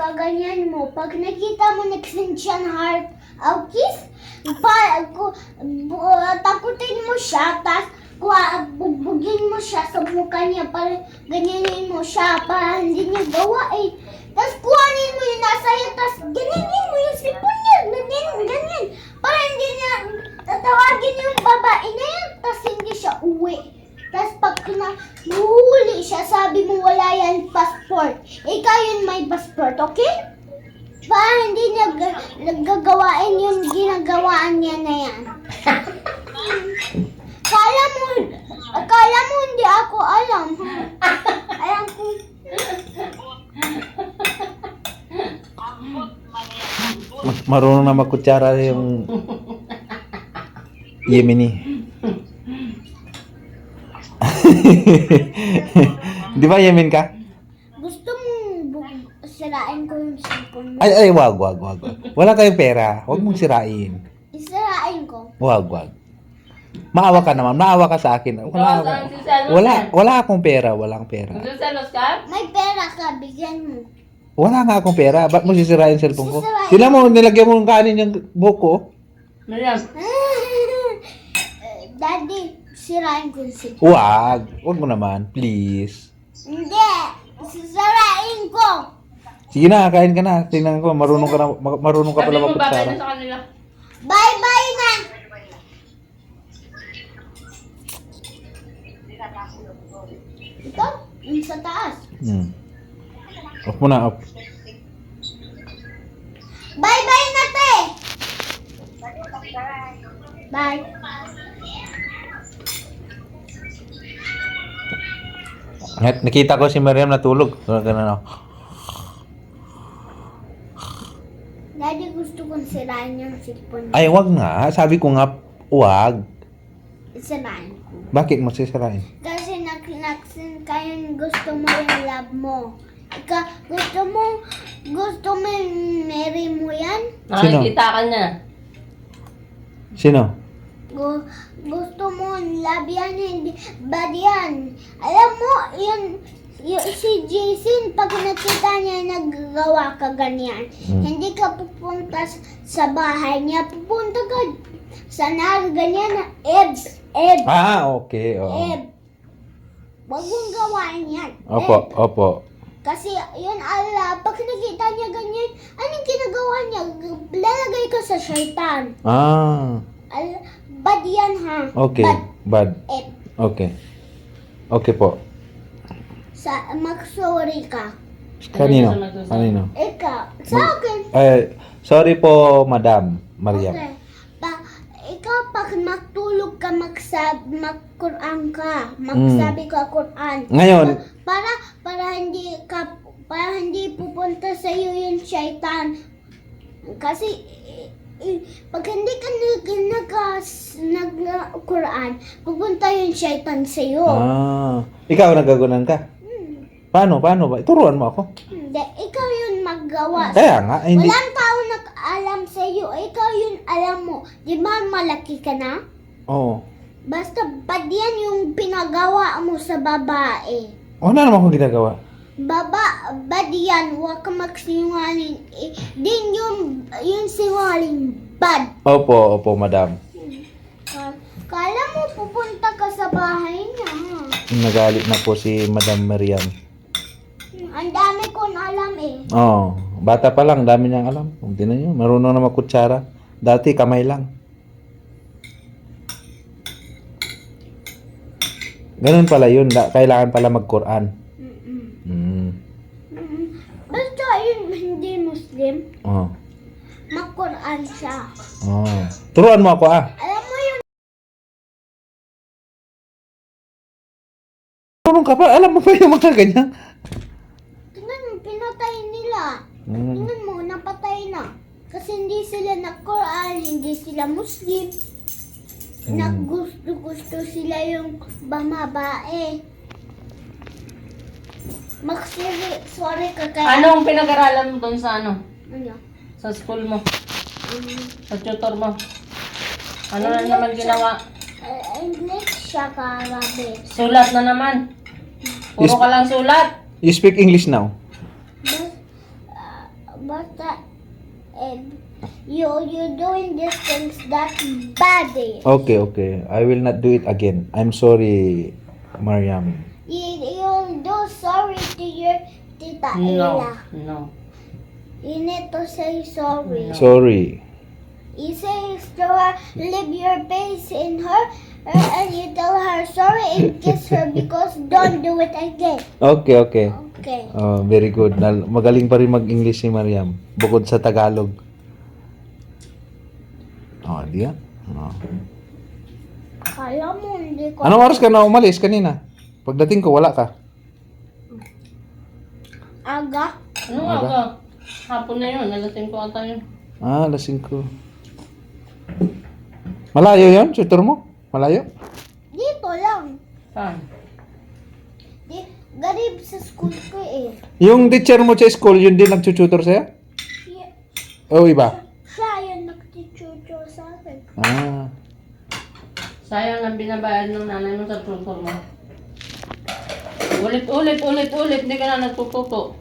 kaganyan mo. Pag nakita mo nag-send siya ng heart of kiss, takutin mo siya, tapos bubugin mo siya sa mukha niya para ganyanin mo siya para hindi niya gawa eh. Tapos kuhanin mo yung nasa iyo, tapos ganyanin mo yung sipon niya, ganyan. Para hindi niya tatawagin yung babae na yan, tapos hindi siya uwi. Tapos pag nahuhuli siya, sabi mo wala yan passport. Ikaw yun may passport, okay? Para hindi niya nagagawain yung ginagawaan niya na yan. Akala mo hindi ako alam. Alam ko. Marunong na magkutsara yung Yemeni. Di ba Yemen ka? Gusto mo sirain ko yung cellphone mo? Ay, wag. Wala tayong pera. Huwag mong sirain. Isirain ko. Wag. Maawa ka naman. Maawa ka sa akin. Wala akong pera. Walang pera. Nagsiselos ka? May pera ka, bigyan mo. Wala nga akong pera. Ba't mo sisirain yung cellphone ko? Sisirain. Sila mo, nilagyan mo ng kanin yung buhok ko. Miriam. Daddy, sirain ko yung cellphone. Wag mo naman. Please. Hindi, sisirain ko. Sige na, kain ka na. Tingnan ko, marunong ka Sabi pala mo, babay magkutsara. na sa kanila. Bye-bye na. Ito, yung sa taas. Off mo na, off. Bye-bye na, te. Bye. Nakita ko si Miriam natulog. Ganun ako. Daddy, gusto kong sirain yung cellphone. Ay, wag nga. Sabi ko nga, wag. Sirain ko. Bakit mo sisirain? Kasi naksin kayo gusto mo yung love mo. Gusto mo yung Mary mo yan? Sino? Nakikita ka niya. Sino? Gusto mo yung love yan, hindi bad yan. Alam mo, yung si Jason, pag nakita niya naggagawa ka ganyan, hindi ka pupunta sa bahay niya, pupunta ka sa ganyan, Ebs. Okay. Oh. Wag mong gawain yan. Opo. Kasi yun ala, pag nakita niya ganyan, anong ginagawa niya? Lalagay ka sa shaitan. Bad yan ha. Okay. Bad. Okay. Okay po. Mag-sorry ka. Kanino? Ikaw. Sa akin. Sorry po, Madam Mariam. Okay. Ikaw pag magtulog ka, mag-Quran ka. Magsabi ka Quran. Ngayon, Para hindi pupunta sa iyo yung shaitan. Kasi pag hindi ka nag-Quran, pupunta yung shaitan sa iyo. Ikaw nagagunan ka? Paano ba? Turuan mo ako. Hindi, ikaw yun maggawa. Kaya nga, hindi. Walang tao nag-alam sa iyo. Ikaw yun alam mo. Di ba malaki ka na? Oo. Basta bad yan yung pinagawa mo sa babae. Wala naman akong ginagawa. Bad yan. Huwag ka magsinungaling. Din yung sinungaling bad. Opo, Madam. Kala mo pupunta ka sa bahay niya. Nagalit na po si Madam Mariam. Ang dami kong alam eh. Oo. Bata pa lang, dami niyang alam. Hindi na yun. Marunong na magkutsara. Dati, kamay lang. Ganun pala yun. Kailangan pala mag-Quran. Basta yun hindi Muslim, Oo. mag-Quran siya. Turuan mo ako Alam mo yung Marunong ka pa? Alam mo pa yung mga ganyan? tingnan mo, pinatay nila. Tingnan mo, napatay na. Kasi hindi sila nag-Quran, hindi sila Muslim. Naggusto sila yung babae. Sorry ka kaya. Anong pinag-aralan mo doon sa Ano? Sa school mo? Sa tutor mo? Ano na naman ginawa? English siya ka, Arabic. Sulat na naman. Puro ka lang sulat. You speak English now? basta, you doing these things that bad. Okay, okay. I will not do it again. I'm sorry, Mariam. You'll do sorry to your Tita No. Ella. No. You need to say sorry. Sorry. You say to her, leave your face in her, and you tell her sorry and kiss her because don't do it again. Okay, okay. Okay. Oh, very good. Magaling pa rin mag-English si Mariam. Bukod sa Tagalog. Oh, di yan. Oh. Kala mo, hindi ko... Anong oras ka na umalis kanina? Pagdating ko, wala ka. Aga? Ano nga Aga? ba? Hapon na yun. Nalasing ko ata yun. Ah, lasing ko. Malayo yun? Tutor mo? Malayo? Dito lang. Saan? Garib sa school ko eh. Yung teacher mo sa school, yun din nagtututor sa'yo? Yeah. O iba? Siya yung nagtitutor sa akin. Ah. Sayang ang binabayad ng nanay mo sa tutor mo. Ulit. Hindi ka na nagtututo.